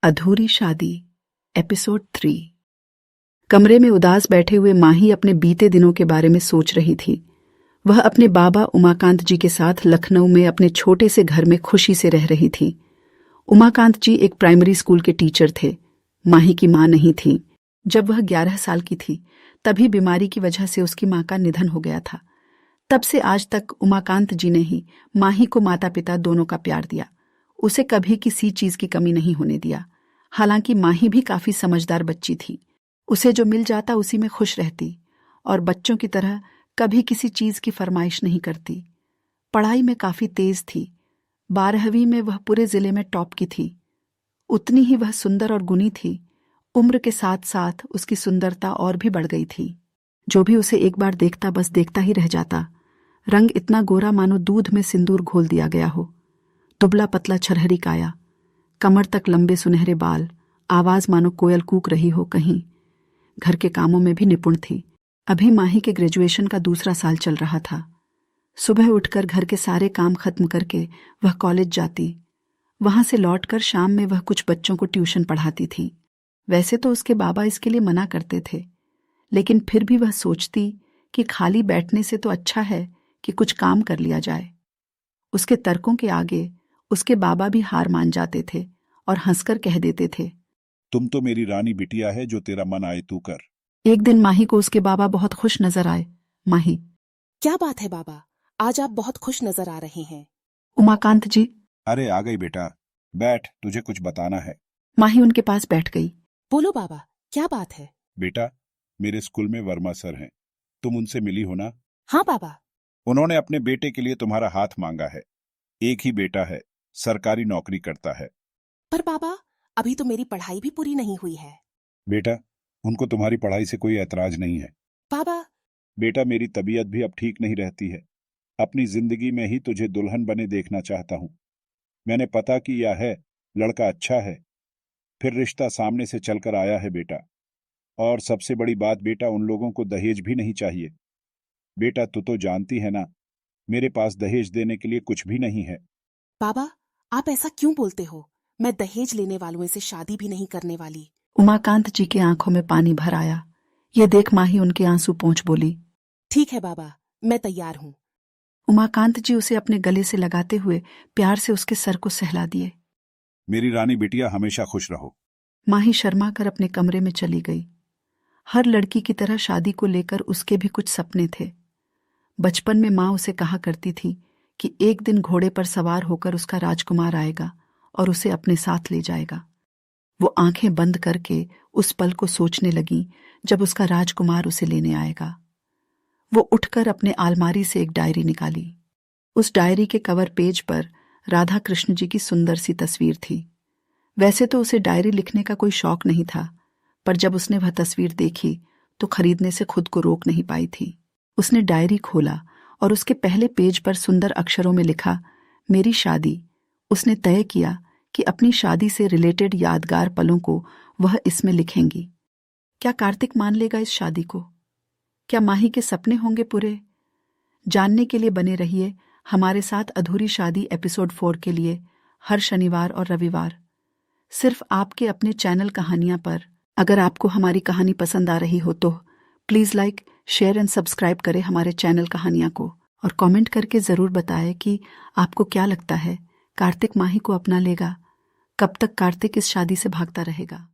अधूरी शादी एपिसोड 3। कमरे में उदास बैठे हुए माही अपने बीते दिनों के बारे में सोच रही थी। वह अपने बाबा उमाकांत जी के साथ लखनऊ में अपने छोटे से घर में खुशी से रह रही थी। उमाकांत जी एक प्राइमरी स्कूल के टीचर थे। माही की मां नहीं थी। जब वह 11 साल की थी तभी बीमारी की वजह से उसकी मां का निधन हो गया था। तब से आज तक उमाकांत जी ने ही माही को माता पिता दोनों का प्यार दिया। उसे कभी किसी चीज की कमी नहीं होने दिया। हालांकि माही भी काफी समझदार बच्ची थी। उसे जो मिल जाता उसी में खुश रहती और बच्चों की तरह कभी किसी चीज की फरमाइश नहीं करती। पढ़ाई में काफी तेज थी। 12वीं में वह पूरे जिले में टॉप की थी। उतनी ही वह सुंदर और गुणी थी। उम्र के साथ साथ उसकी सुंदरता और भी बढ़ गई थी। जो भी उसे एक बार देखता बस देखता ही रह जाता। रंग इतना गोरा मानो दूध में सिंदूर घोल दिया गया हो। दुबला पतला छरहरी काया, कमर तक लंबे सुनहरे बाल, आवाज मानो कोयल कूक रही हो कहीं। घर के कामों में भी निपुण थी। अभी माही के ग्रेजुएशन का दूसरा साल चल रहा था। सुबह उठकर घर के सारे काम खत्म करके वह कॉलेज जाती। वहां से लौटकर शाम में वह कुछ बच्चों को ट्यूशन पढ़ाती थी। वैसे तो उसके बाबा इसके लिए मना करते थे, लेकिन फिर भी वह सोचती कि खाली बैठने से तो अच्छा है कि कुछ काम कर लिया जाए। उसके तर्कों के आगे उसके बाबा भी हार मान जाते थे और हंसकर कह देते थे, तुम तो मेरी रानी बिटिया है, जो तेरा मन आए तू कर। एक दिन माही को उसके बाबा बहुत खुश नजर आए। माही, क्या बात है बाबा, आज आप बहुत खुश नजर आ रहे हैं। उमाकांत जी। अरे आ गई बेटा, बैठ, तुझे कुछ बताना है। माही उनके पास बैठ गई। बोलो बाबा, क्या बात है। बेटा, मेरे स्कूल में वर्मा सर हैं, तुम उनसे मिली हो ना? हाँ बाबा। उन्होंने अपने बेटे के लिए तुम्हारा हाथ मांगा है। एक ही बेटा है, सरकारी नौकरी करता है। पर बाबा, अभी तो मेरी पढ़ाई भी पूरी नहीं हुई है। बेटा, उनको तुम्हारी पढ़ाई से कोई ऐतराज नहीं है। बाबा। बेटा, मेरी तबीयत भी अब ठीक नहीं रहती है। अपनी जिंदगी में ही तुझे दुल्हन बने देखना चाहता हूँ। मैंने पता किया है, लड़का अच्छा है, फिर रिश्ता सामने से चलकर आया है बेटा। और सबसे बड़ी बात बेटा, उन लोगों को दहेज भी नहीं चाहिए। बेटा, तू तो जानती है ना, मेरे पास दहेज देने के लिए कुछ भी नहीं है। बाबा, आप ऐसा क्यों बोलते हो? मैं दहेज लेने वालों से शादी भी नहीं करने वाली। उमाकांत जी की आंखों में पानी भर आया। यह देख माही उनके आंसू पोंछ बोली, ठीक है बाबा, मैं तैयार हूँ। उमाकांत जी उसे अपने गले से लगाते हुए प्यार से उसके सर को सहला दिए। मेरी रानी बिटिया, हमेशा खुश रहो। माही शर्मा कर अपने कमरे में चली गई। हर लड़की की तरह शादी को लेकर उसके भी कुछ सपने थे। बचपन में माँ उसे कहा करती थी कि एक दिन घोड़े पर सवार होकर उसका राजकुमार आएगा और उसे अपने साथ ले जाएगा। वो आंखें बंद करके उस पल को सोचने लगी जब उसका राजकुमार उसे लेने आएगा। वो उठकर अपने अलमारी से एक डायरी निकाली। उस डायरी के कवर पेज पर राधा कृष्ण जी की सुंदर सी तस्वीर थी। वैसे तो उसे डायरी लिखने का कोई शौक नहीं था, पर जब उसने वह तस्वीर देखी तो खरीदने से खुद को रोक नहीं पाई थी। उसने डायरी खोला और उसके पहले पेज पर सुंदर अक्षरों में लिखा, मेरी शादी। उसने तय किया कि अपनी शादी से रिलेटेड यादगार पलों को वह इसमें लिखेंगी। क्या कार्तिक मान लेगा इस शादी को? क्या माही के सपने होंगे पूरे? जानने के लिए बने रहिए हमारे साथ अधूरी शादी एपिसोड 4 के लिए हर शनिवार और रविवार सिर्फ आपके अपने चैनल कहानियां पर। अगर आपको हमारी कहानी पसंद आ रही हो तो please like, share and subscribe करें हमारे चैनल कहानियां को और कमेंट करके ज़रूर बताएं कि आपको क्या लगता है, कार्तिक माही को अपना लेगा? कब तक कार्तिक इस शादी से भागता रहेगा?